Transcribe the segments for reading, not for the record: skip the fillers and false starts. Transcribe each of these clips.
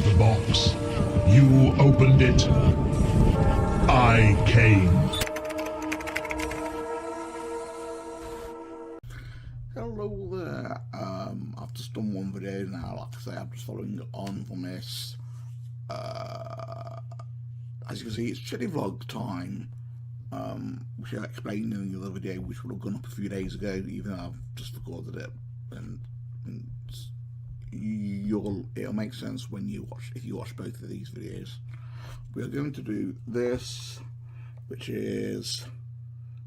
The box. You opened it. I came. Hello there. I've just done one video now. Like I say, I'm just following on from this. As you can see, it's chilli vlog time. Which I explained in the other video, which would have gone up a few days ago, even though I've just recorded it. And it'll make sense if you watch both of these videos. We are going to do this, which is,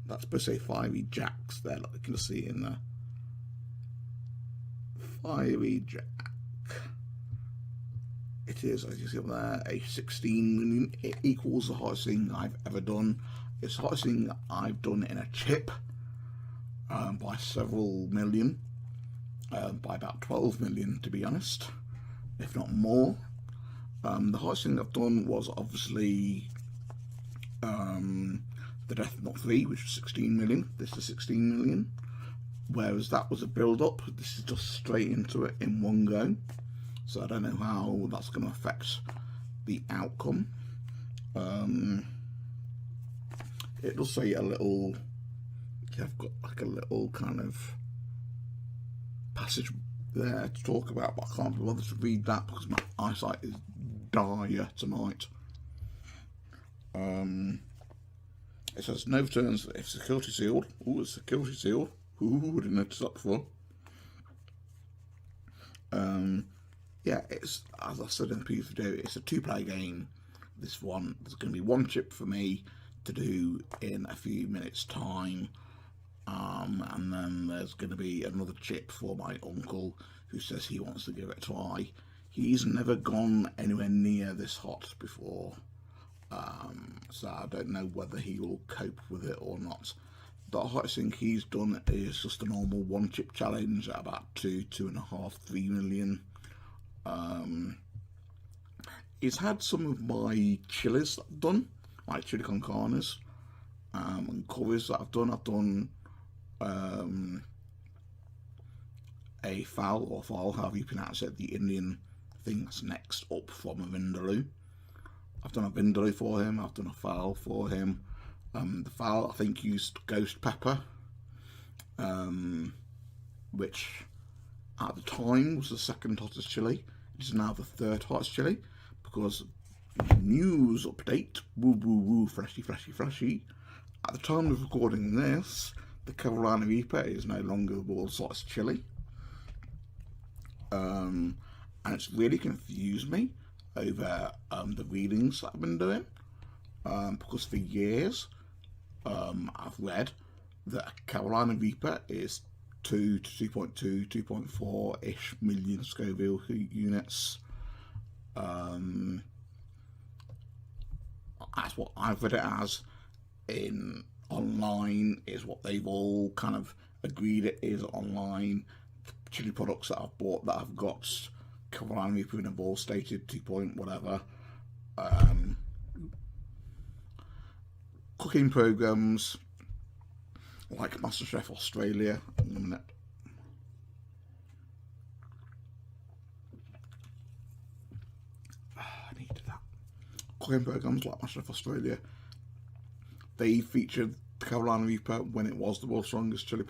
that's supposed to say fiery jacks there, like you can see in the fiery jack. It is, as you see up there, a 16 million. It equals the hottest thing I've ever done. It's the hottest thing I've done in a chip by several million, by about 12 million to be honest, if not more. The hottest thing I've done was obviously the Death Knot 3, which was 16 million. This is 16 million, whereas that was a build-up. This is just straight into it in one go. So I don't know how that's going to affect the outcome. It does say a little, I've got like a little kind of passage there to talk about, but I can't be bothered to read that because my eyesight is dire tonight. It says no returns if security sealed. Ooh, it's security sealed. Ooh, didn't notice that before. Yeah, it's, as I said in the previous video, it's a two-player game. This one, there's going to be one chip for me to do in a few minutes time, and then there's going to be another chip for my uncle who says he wants to give it a try. He's never gone anywhere near this hot before, so I don't know whether he will cope with it or not. The hottest thing he's done is just a normal one chip challenge at about 2.5, 3 million. He's had some of my chilies that I've done, like chili con carnes, and curries that I've done. I've done a fowl, or fowl, however you pronounce it, the Indian thing that's next up from a vindaloo. I've done a vindaloo for him, I've done a fowl for him. The fowl, I think, used ghost pepper, which at the time was the second hottest chili. It is now the third hottest chili, because news update, woo woo woo, freshy freshy freshy. At the time of recording this, the Carolina Reaper is no longer the world's hottest chili. And it's really confused me over the readings that I've been doing, because for years I've read that Carolina Reaper is 2 to 2.2, 2.4-ish million Scoville units. That's what I've read it as. In online is what they've all kind of agreed it is online. The chili products that I've bought, that I've got Carolina Reaper in, have all stated 2 point whatever. Cooking programs like MasterChef Australia. In a minute. I needed that. Cooking programs like MasterChef Australia, they featured the Carolina Reaper when it was the world's strongest chili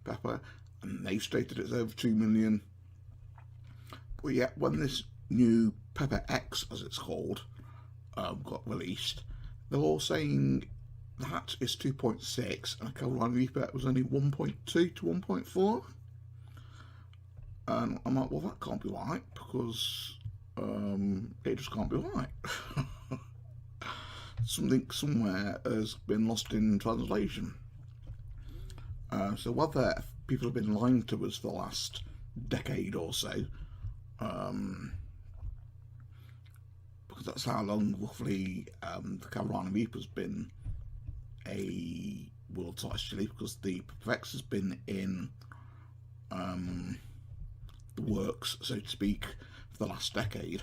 pepper, and they stated it's over 2 million. But yet, when this new Pepper X, as it's called, got released, they're all saying that is 2.6, and a Carolina Reaper was only 1.2 to 1.4. And I'm like, well, that can't be right, because it just can't be right. Something somewhere has been lost in translation. So whether people have been lying to us for the last decade or so, because that's how long roughly the Carolina Reaper's been a world's hottest chili, because the Pepper X has been in the works, so to speak, for the last decade,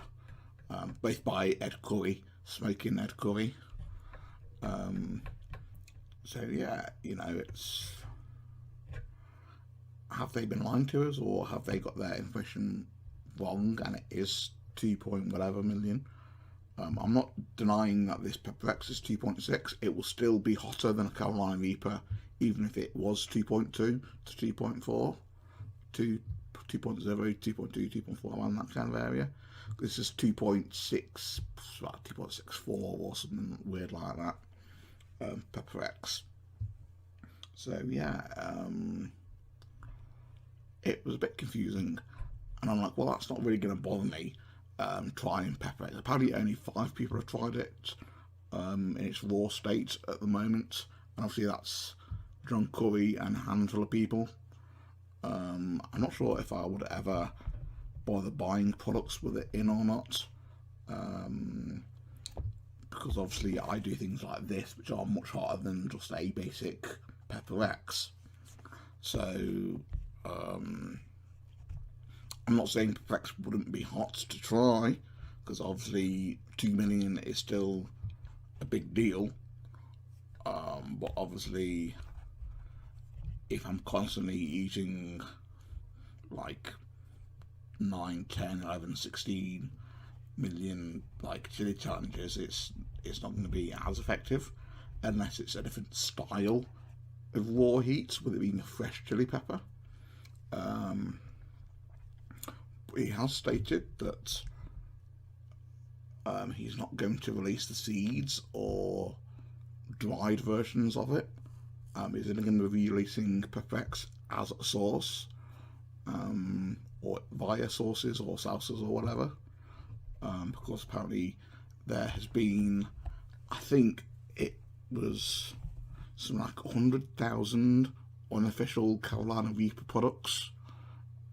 both by Ed Curry, Smoking Ed Curry. So yeah, you know, it's, have they been lying to us, or have they got their information wrong and it is 2 point whatever million. I'm not denying that this Pepper X is 2.6. It will still be hotter than a Carolina Reaper, even if it was 2.2 to 2.4, to 2.0, 2.2, 2.4, around that kind of area. This is 2.6, 2.64 or something weird like that. Pepper X. So yeah, it was a bit confusing, and I'm like, well, that's not really going to bother me. Trying Pepper X. Apparently, only 5 people have tried it in its raw state at the moment, and obviously that's John Curry and a handful of people. I'm not sure if I would ever bother buying products with it in or not, because obviously I do things like this which are much harder than just a basic Pepper X. So I'm not saying Pepper X wouldn't be hot to try, because obviously 2 million is still a big deal, but obviously if I'm constantly eating like 9, 10, 11, 16 million like chili challenges, it's not going to be as effective unless it's a different style of raw heat, with it being a fresh chili pepper. He has stated that he's not going to release the seeds or dried versions of it. He's only going to be releasing Pepper X as a sauce, or via sauces or salsas or whatever, because apparently there has been, I think it was something like 100,000 unofficial Carolina Reaper products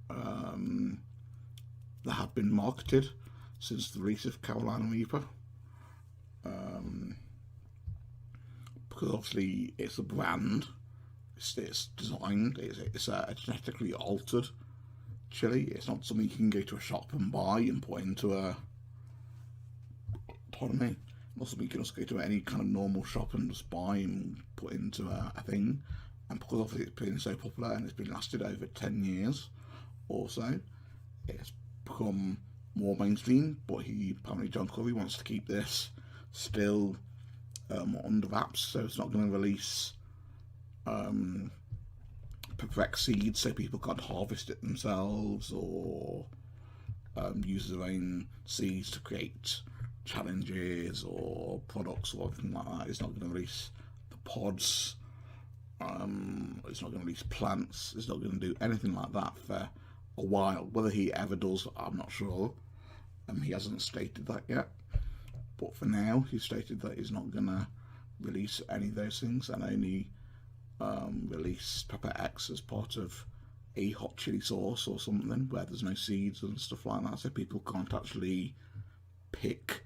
that have been marketed since the release of Carolina Reaper, because obviously it's a brand, it's designed, it's a genetically altered chili. It's not something you can go to a shop and buy and put into a, pardon me, not something you can just go to any kind of normal shop and just buy and put into a thing. And because obviously it's been so popular and it's been lasted over 10 years or so, it's become more mainstream. But apparently John Curry wants to keep this still under wraps, so it's not going to release Pepper X seeds so people can't harvest it themselves, or use their own seeds to create challenges or products or anything like that. It's not going to release the pods, it's not going to release plants, it's not going to do anything like that for a while. Whether he ever does, I'm not sure. He hasn't stated that yet, but for now he's stated that he's not going to release any of those things, and only release Pepper X as part of a hot chili sauce or something where there's no seeds and stuff like that, so people can't actually pick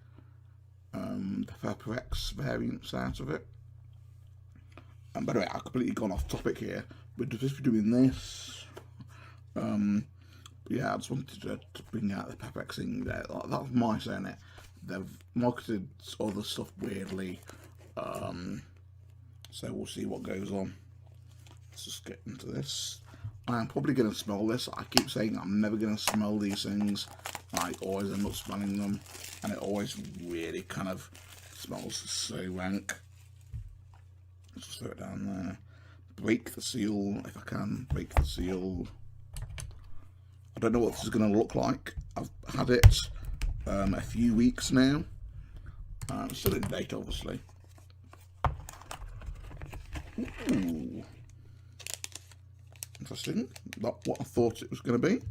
the Pepper X variants out of it. And by the way, I've completely gone off topic here. We're just doing this. Yeah, I just wanted to bring out the Pepper X thing there. That was my saying it. They've marketed other stuff weirdly, so we'll see what goes on. Let's just get into this. I'm probably going to smell this. I keep saying I'm never going to smell these things. I always end up smelling them, and it always really kind of smells so rank. Let's just throw it down there. Break the seal, if I can. Break the seal. I don't know what this is going to look like. I've had it a few weeks now. Still in date, obviously. Ooh. Interesting. Not what I thought it was going to be.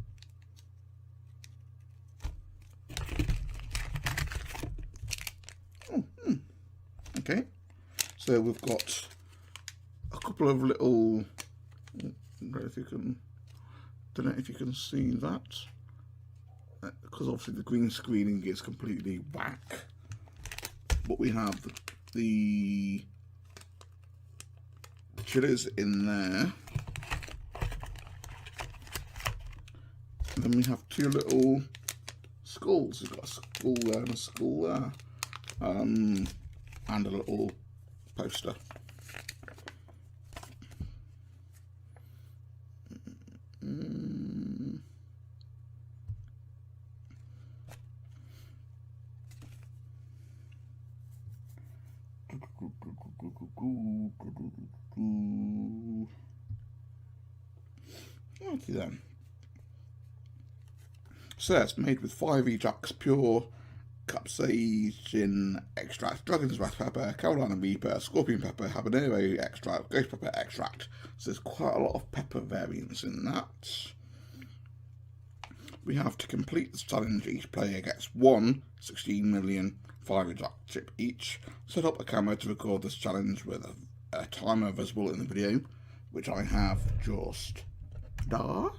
Oh, okay. So we've got a couple of little. Don't know if you can see that, because obviously the green screening is completely back. But we have the chilies in there. And then we have 2 little skulls. We've got a skull there and a skull there. And a little poster. Okay then. So it's made with 5 Jack's pure capsaicin extract, dragon's wrath pepper, Carolina Reaper, scorpion pepper, habanero extract, ghost pepper extract. So there's quite a lot of pepper variants in that. We have to complete this challenge. Each player gets one 16 million fyru jack chip each. Set up a camera to record this challenge with a timer visible in the video, which I have just done.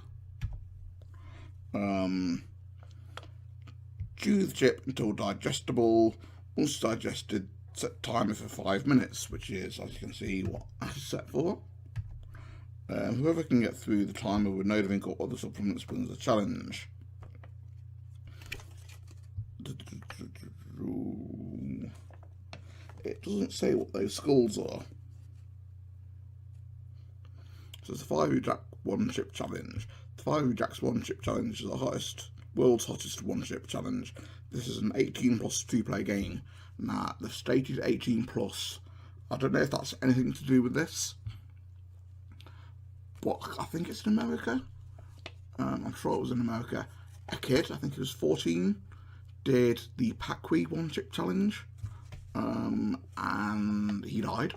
Chew the chip until digestible. Once digested, set timer for 5 minutes, which is, as you can see, what that's set for. Whoever can get through the timer with no drink or other supplements wins the challenge. It doesn't say what those skulls are. So it's the fyru jack one chip challenge. The fyru jack's one chip challenge is the world's hottest one chip challenge. This is an 18 plus 2-player game. Now the stated 18 plus. I don't know if that's anything to do with this, but I think it's in America. I'm sure it was in America. A kid, I think he was 14, did the paqui one chip challenge, and he died.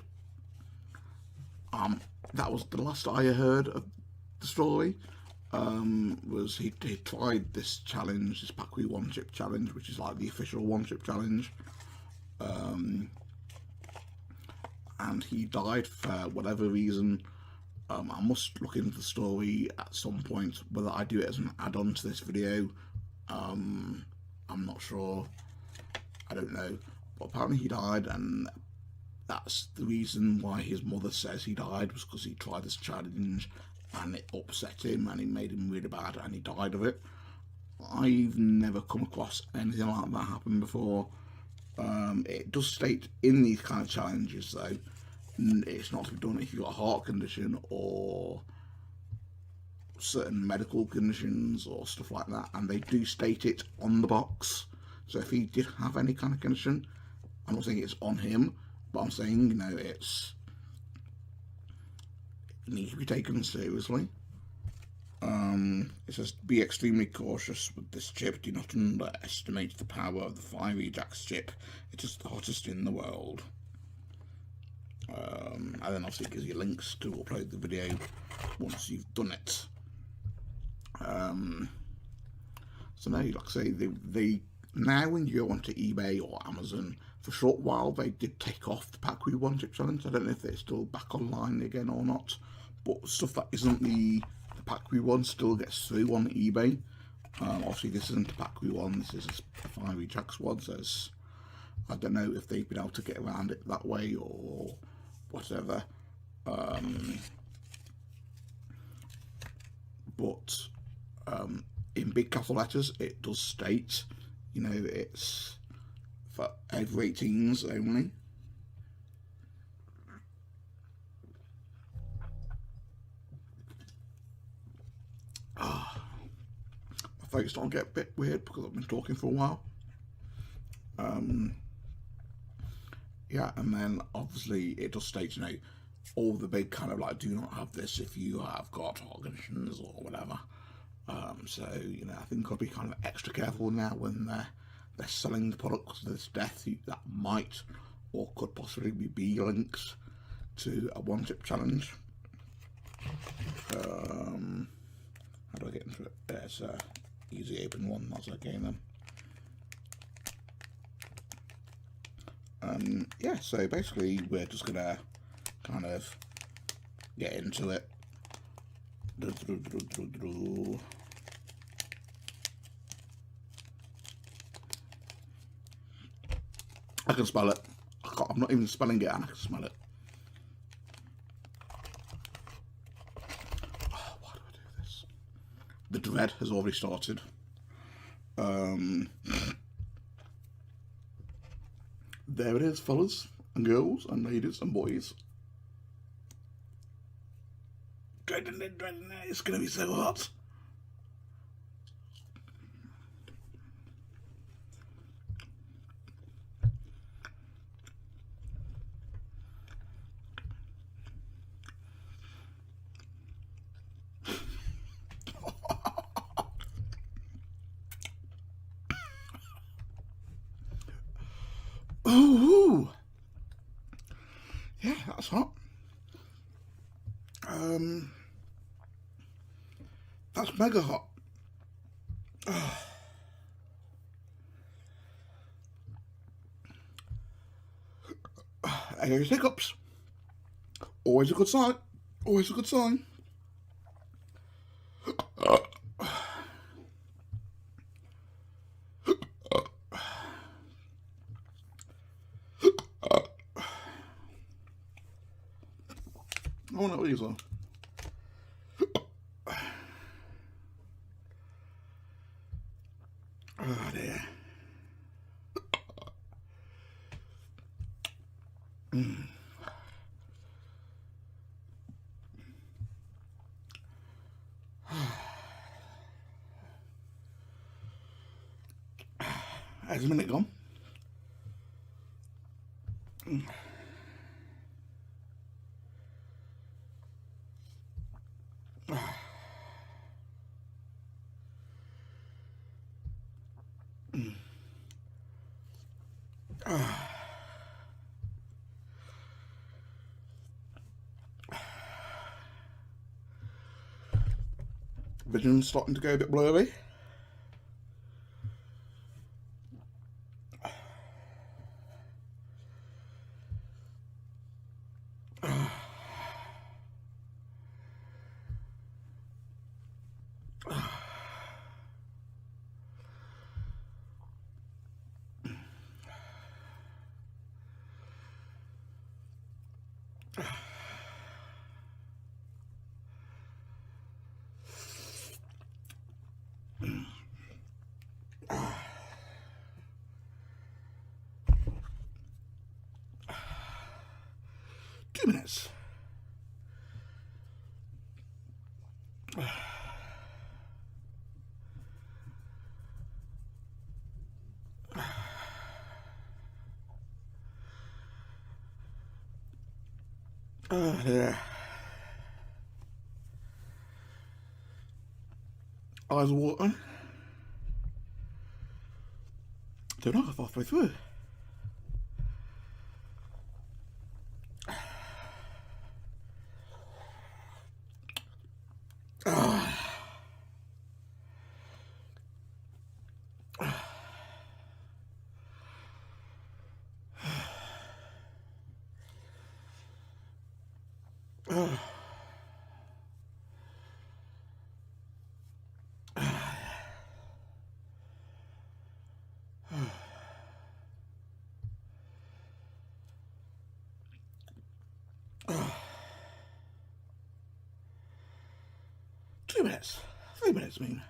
That was the last I heard of the story. Was he tried this challenge, this paqui one chip challenge, which is like the official one chip challenge, and he died for whatever reason. I must look into the story at some point, whether I do it as an add-on to this video. I'm not sure. I don't know. But apparently he died, and that's the reason why his mother says he died, was because he tried this challenge and it upset him and it made him really bad and he died of it. I've never come across anything like that happen before. It does state in these kind of challenges, though, it's not to be done if you've got a heart condition or certain medical conditions or stuff like that, and they do state it on the box. So if he did have any kind of condition, I'm not saying it's on him, but I'm saying, you know, it needs to be taken seriously. It says, be extremely cautious with this chip. Do not underestimate the power of the fyru jack's chip. It is the hottest in the world. And then obviously it gives you links to upload the video once you've done it. So now, like I say, they now when you go onto eBay or Amazon, for a short while they did take off the paqui one chip challenge. I don't know if they're still back online again or not, but stuff that isn't the paqui one still gets through on eBay. Obviously this isn't the paqui one, this is a fyru jack's one, so I don't know if they've been able to get around it that way or whatever. But in big capital letters it does state, you know, it's for over 18s only. My throat's starting to get a bit weird because I've been talking for a while. Yeah, and then obviously it does state, you know, all the big kind of like, do not have this if you have got heart conditions or whatever. So, you know, I think I'll be kind of extra careful now when they're selling the products. There's death that might or could possibly be links to a one chip challenge. How do I get into it? There's a easy open one, that's okay then. Yeah, so basically we're just gonna kind of get into it. I can smell it. I'm not even spelling it, and I can smell it. Oh, why do I do this? The dread has already started. There it is, fellas and girls and ladies and boys. Dreading it, it's gonna be so hot. Oh, yeah, that's hot. That's mega hot. Here's hiccups. Always a good sign. Always a good sign. Oh no, these are. Oh dear. There's a minute gone. Vision's starting to go a bit blurry. Two minutes. Oh dear. Eyes watering. 2.5 halfway through. Two minutes. 3 minutes, I mean.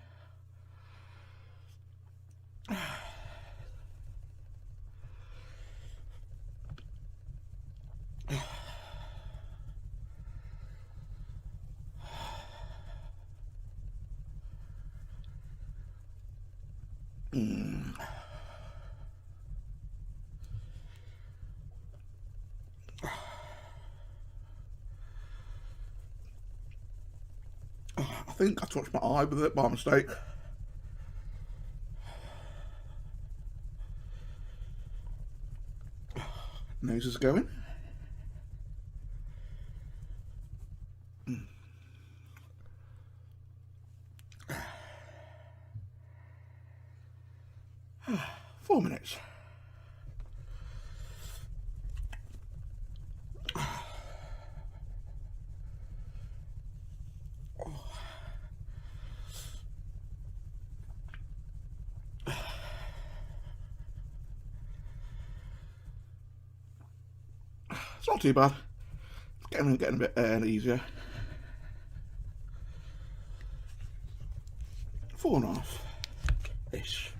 I think I touched my eye with it by mistake. Nose is going. Four minutes. It's not too bad. It's getting a bit easier. 4.5 ish.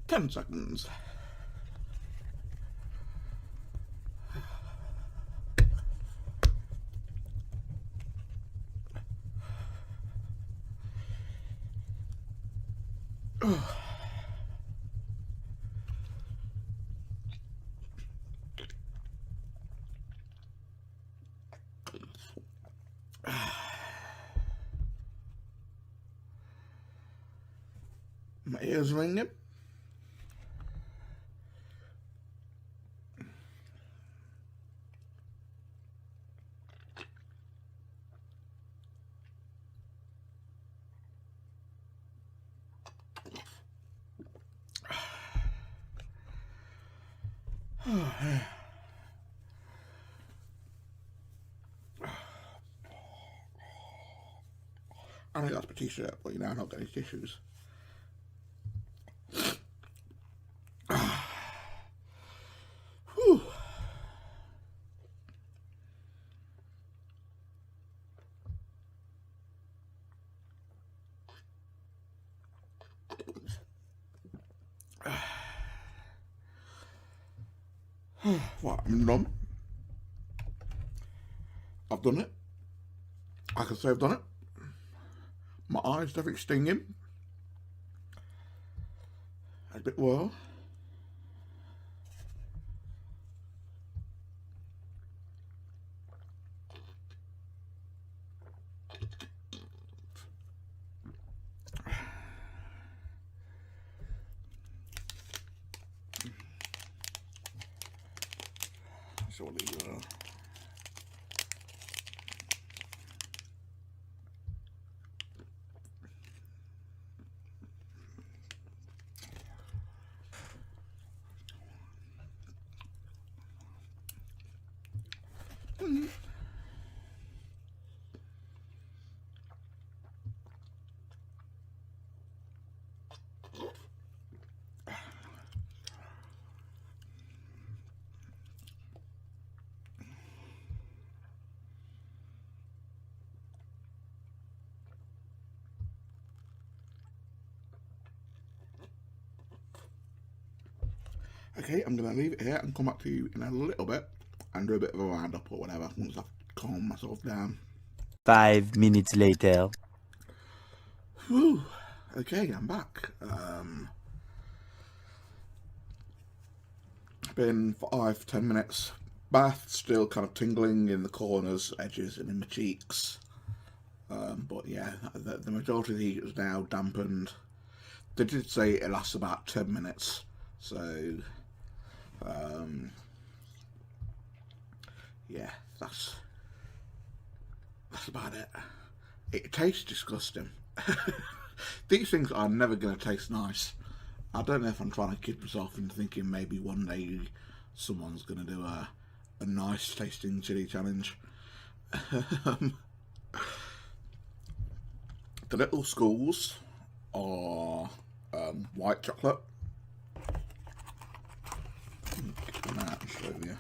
Ten seconds. My ears ringing. I think that's my t-shirt, but you know, I've not got any tissues. Whew. Well, I'm numb. I've done it. I can say I've done it. My eyes definitely stinging. A bit well. Surely okay, I'm going to leave it here and come back to you in a little bit and do a bit of a roundup or whatever once I've calmed myself down. 5 minutes later. Whew. Okay, I'm back. Been 5-10 minutes. Bath still kind of tingling in the corners, edges, and in my cheeks. But yeah, the majority of the heat is now dampened. They did say it lasts about 10 minutes, so yeah, that's about it. It tastes disgusting. These things are never going to taste nice. I don't know if I'm trying to kid myself into thinking maybe one day someone's going to do a nice tasting chili challenge. The little skulls are white chocolate. I'll show you.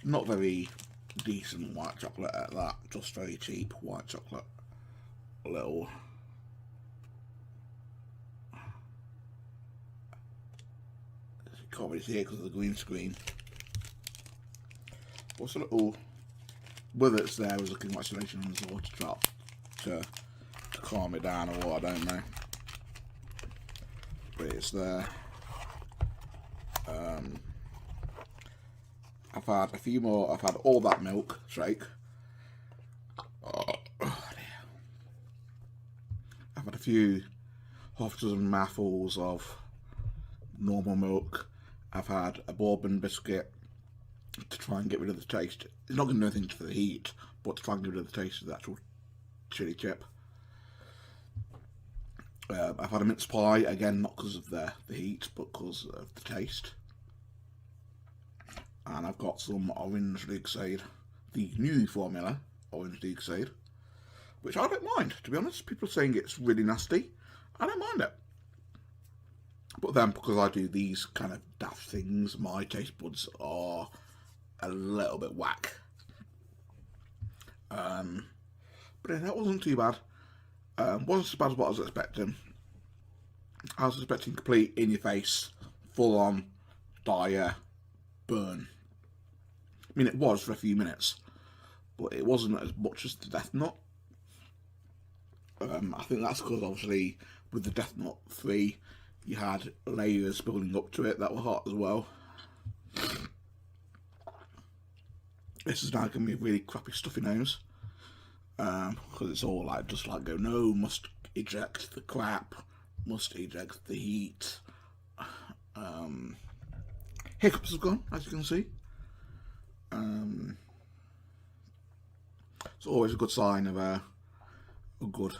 Not very decent white chocolate at that, just very cheap white chocolate. A little. You can't really see it because of the green screen. What's a little. Whether it's there as a congratulation on the water drop to calm it down or what, I don't know. But it's there. I've had a few more. I've had all that milk shake. Oh dear. I've had a few half dozen mouthfuls of normal milk. I've had a bourbon biscuit to try and get rid of the taste. It's not going to do anything for the heat, but to try and get rid of the taste of the actual chili chip. I've had a mince pie, again not because of the heat, but because of the taste. And I've got some orange leekseed, the new formula orange leekseed, which I don't mind, to be honest. People are saying it's really nasty. I don't mind it. But then, because I do these kind of daft things, my taste buds are a little bit whack. But yeah, that wasn't too bad. Wasn't as bad as what I was expecting. I was expecting complete in your face, full on, dire, burn. I mean, it was for a few minutes, but it wasn't as much as the death nut. I think that's because obviously with the Death Note 3 you had layers building up to it that were hot as well. This is now going to be a really crappy stuffy nose, because it's all like just like go, no, must eject the crap, must eject the heat. Hiccups have gone, as you can see. It's always a good sign of a good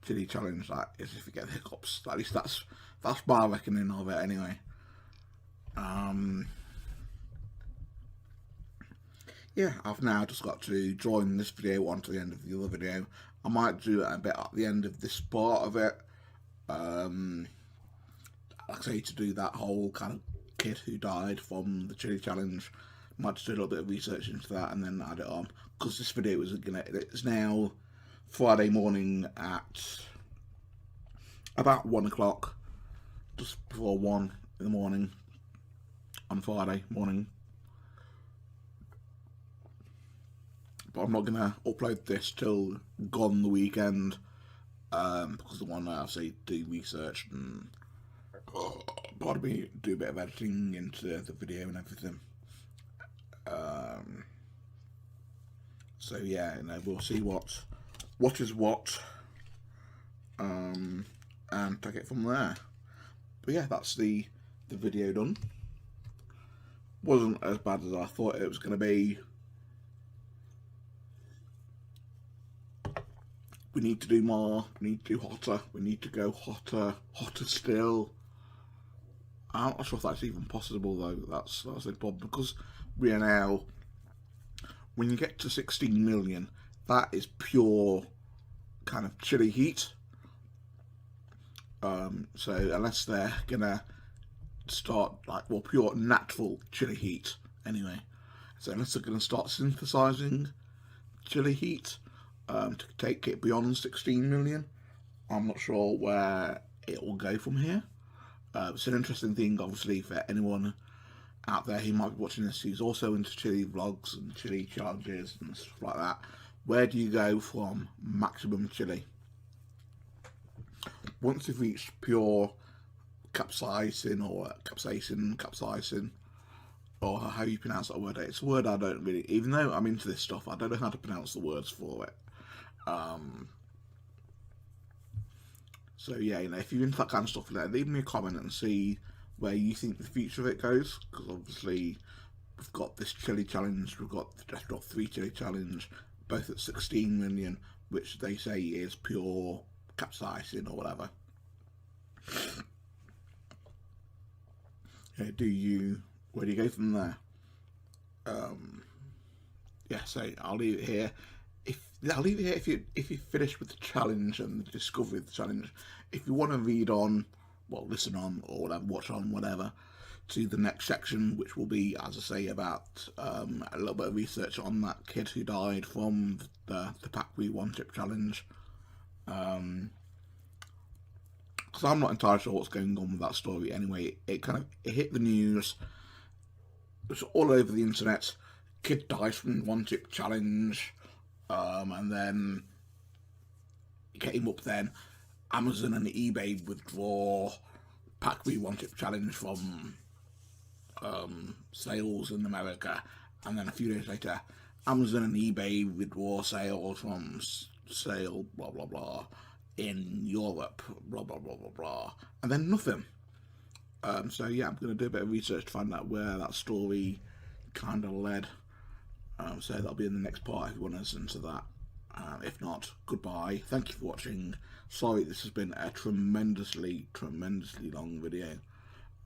chili challenge, that is if you get the hiccups. At least that's my reckoning of it anyway. Yeah, I've now just got to join this video onto the end of the other video. I might do it a bit at the end of this part of it. Like I say, to do that whole kind of kid who died from the chili challenge. Might just do a little bit of research into that and then add it on. Because this video it's now Friday morning at about 1 o'clock. Just before 1 in the morning on Friday morning. But I'm not going to upload this till gone the weekend, because I want to obviously do research and probably do a bit of editing into the video and everything. So yeah, you know, we'll see what is what, and take it from there. But yeah, that's the video done. Wasn't as bad as I thought it was going to be. We need to do more, we need to do hotter, we need to go hotter still. I'm not sure if that's even possible though, that's the problem, because we are now, when you get to 16 million, that is pure kind of chilly heat. So unless they're gonna start like, well, pure natural chilly heat anyway. So unless they're gonna start synthesizing chilly heat, to take it beyond 16 million, I'm not sure where it will go from here. It's an interesting thing, obviously, for anyone out there who might be watching this who's also into chili vlogs and chili challenges and stuff like that. Where do you go from maximum chili? Once you've reached pure capsaicin, or how you pronounce that word. It's a word I don't really, even though I'm into this stuff, I don't know how to pronounce the words for it. So yeah, you know, if you're into that kind of stuff, leave me a comment and see where you think the future of it goes, because obviously we've got this chili challenge, we've got the Death Note 3 chili challenge, both at 16 million, which they say is pure capsaicin or whatever. Yeah, where do you go from there? Yeah, so I'll leave it here. If you finish with the challenge and the discovery of the challenge. If you want to read on, well, listen on or whatever, watch on, whatever, to the next section, which will be, as I say, about a little bit of research on that kid who died from the paqui one-chip challenge. Because I'm not entirely sure what's going on with that story anyway. It hit the news. It was all over the internet. Kid dies from one-chip challenge. And then it came up then, Amazon and eBay withdraw paqui one-chip challenge from sales in America, and then a few days later, Amazon and eBay withdraw sales from sale, blah blah blah, in Europe, blah blah blah blah blah, and then nothing. So yeah, I'm going to do a bit of research to find out where that story kind of led. So that'll be in the next part if you want to listen to that. If not, goodbye. Thank you for watching. Sorry, this has been a tremendously long video.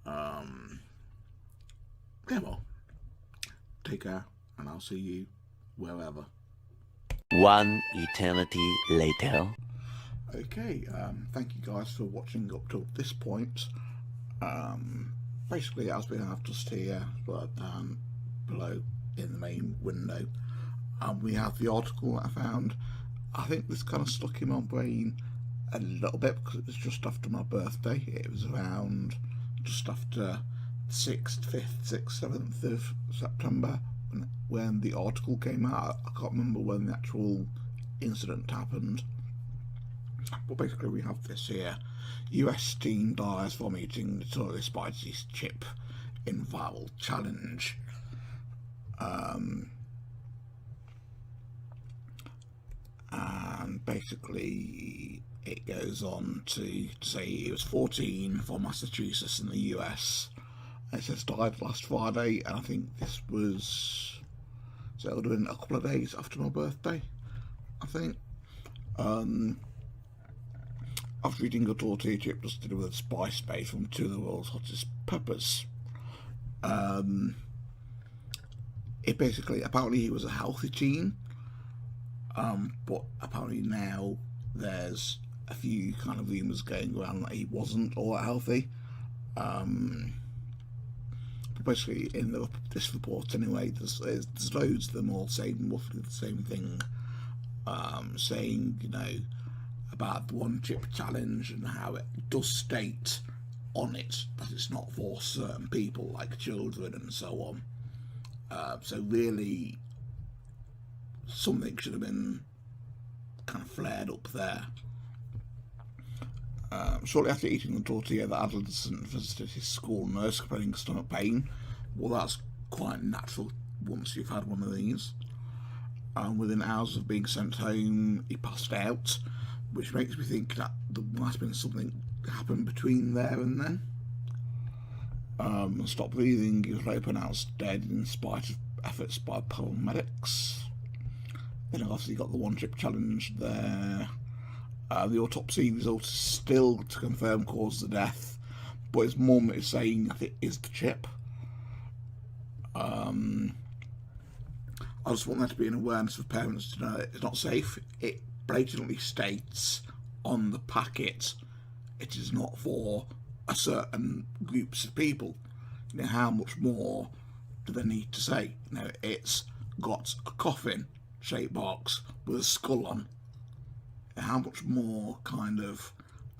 Yeah, well, take care, and I'll see you wherever. One eternity later. Okay, thank you guys for watching up to this point. Basically, as we have just here, down below in the main window, we have the article I found. I think this kind of stuck in my brain a little bit because it was just after my birthday. It was around just after 6th, 5th, 6th, 7th of September when the article came out. I can't remember when the actual incident happened. But basically we have this here. US teen dies from eating notoriously spicy chip in viral challenge. And basically it goes on to say he was 14 from Massachusetts in the US. It says died last Friday, and I think this was, so it would have been a couple of days after my birthday, I think. After eating a tortilla chip just to do with a spice base from 2 of the world's hottest peppers. It basically, apparently he was a healthy teen, but apparently now there's a few kind of rumours going around that he wasn't all that healthy. But basically in this report anyway, there's loads of them all saying roughly the same thing, saying, you know, about the one chip challenge and how it does state on it that it's not for certain people like children and so on. So really something should have been kind of flared up there. Shortly after eating the tortilla, the adolescent visited his school nurse complaining of stomach pain. Well, that's quite natural once you've had one of these. Within hours of being sent home, he passed out, which makes me think that there might have been something happened between there and then. Stopped breathing, he was later pronounced dead in spite of efforts by paramedics. Then obviously got the one chip challenge there. The autopsy result is still to confirm cause of death, but his mum is saying that it is the chip. I just want there to be an awareness for parents to know it's not safe. It blatantly states on the packet it is not for a certain groups of people. You know, how much more do they need to say? You know, it's got a coffin shaped box with a skull on. How much more kind of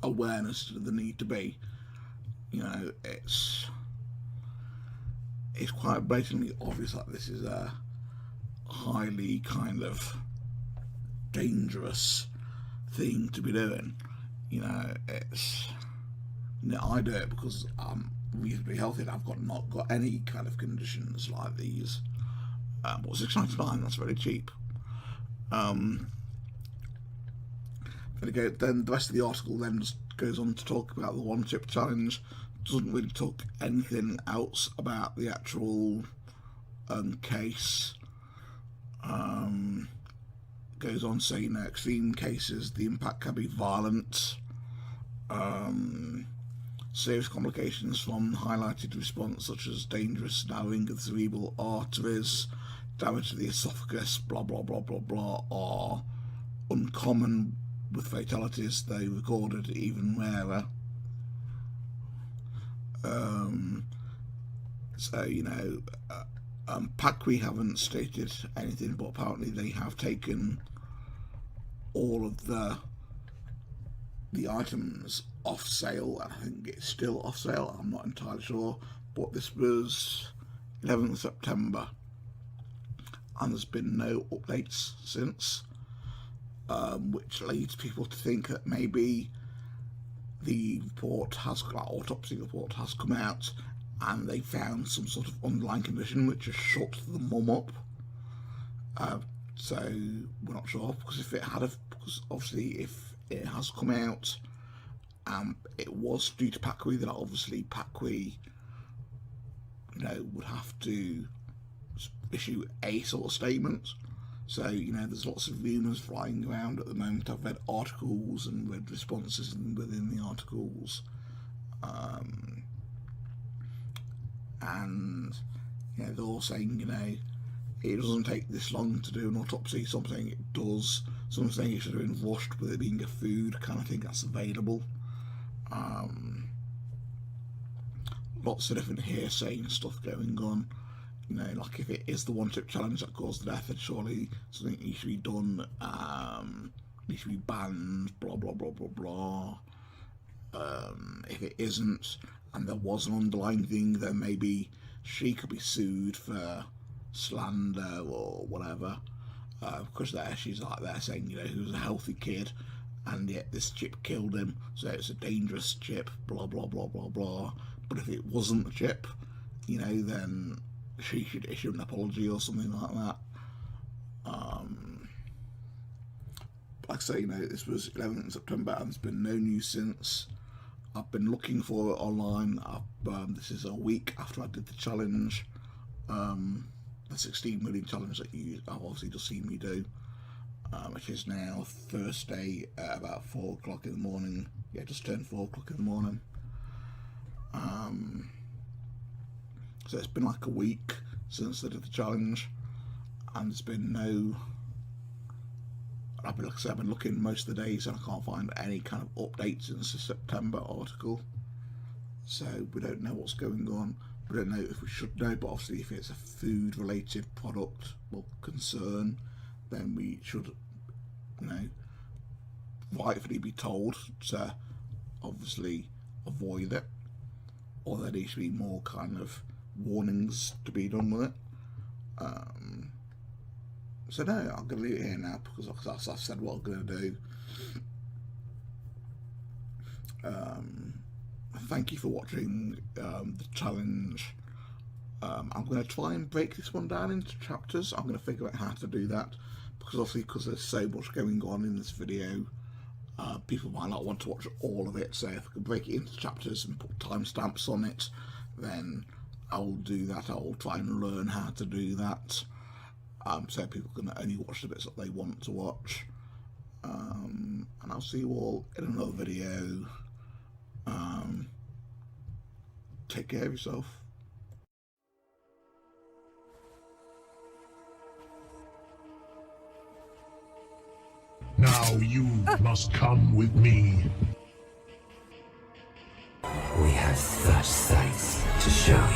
awareness do there need to be? You know, it's quite blatantly obvious that this is a highly kind of dangerous thing to be doing. You know, it's, you know, I do it because I'm reasonably healthy and I've not got any kind of conditions like these. But $6.99, that's very cheap. Then the rest of the article then just goes on to talk about the one chip challenge. Doesn't really talk anything else about the actual case. Goes on saying, you know, extreme cases, the impact can be violent. Serious complications from highlighted response, such as dangerous narrowing of the cerebral arteries, damage to the esophagus, blah blah blah blah blah, are uncommon, with fatalities they recorded even rarer. So, you know, paqui haven't stated anything, but apparently they have taken all of the items off sale, and I think it's still off sale, I'm not entirely sure, but this was 11th September and there's been no updates since, which leads people to think that maybe the autopsy report has come out and they found some sort of underlying condition which has shut the mum up. So we're not sure, because because obviously if it has come out it was due to paqui, then obviously paqui, you know, would have to issue a sort of statement. So, you know, there's lots of rumours flying around at the moment. I've read articles and read responses within the articles, and you know, they're all saying, you know, it doesn't take this long to do an autopsy. Some saying it does. Some saying it should have been rushed with it being a food kind of thing that's available. Lots of different hearsay and stuff going on. You know, like if it is the one chip challenge that caused the death, then surely something needs to be done, needs to be banned, blah blah blah blah blah. If it isn't, and there was an underlying thing, then maybe she could be sued for slander or whatever, because there she's like there saying, you know, he was a healthy kid and yet this chip killed him, so it's a dangerous chip, blah blah blah blah blah. But if it wasn't a chip, you know, then she should issue an apology or something like that. Like I say, you know, this was 11th September and there's been no news since. I've been looking for it online. This is a week after I did the challenge, the 16 million challenge that you have obviously just seen me do, which is now Thursday at about 4 o'clock in the morning. Yeah, just turned 4 o'clock in the morning. So it's been like a week since I did the challenge, and there's been no, like I said, I've been looking most of the days and I can't find any kind of updates since the September article. So we don't know what's going on. We don't know if we should know, but obviously if it's a food related product or concern, then we should, you know, rightfully be told to obviously avoid it, or there needs to be more kind of warnings to be done with it. So no, I'm going to leave it here now because I've said what I'm going to do. Thank you for watching the challenge. I'm going to try and break this one down into chapters. I'm going to figure out how to do that, because obviously because there's so much going on in this video, people might not want to watch all of it. So if I can break it into chapters and put timestamps on it, then I'll do that. I'll try and learn how to do that, so people can only watch the bits that they want to watch. And I'll see you all in another video. Take care of yourself. Now you must come with me. We have such sights to show you.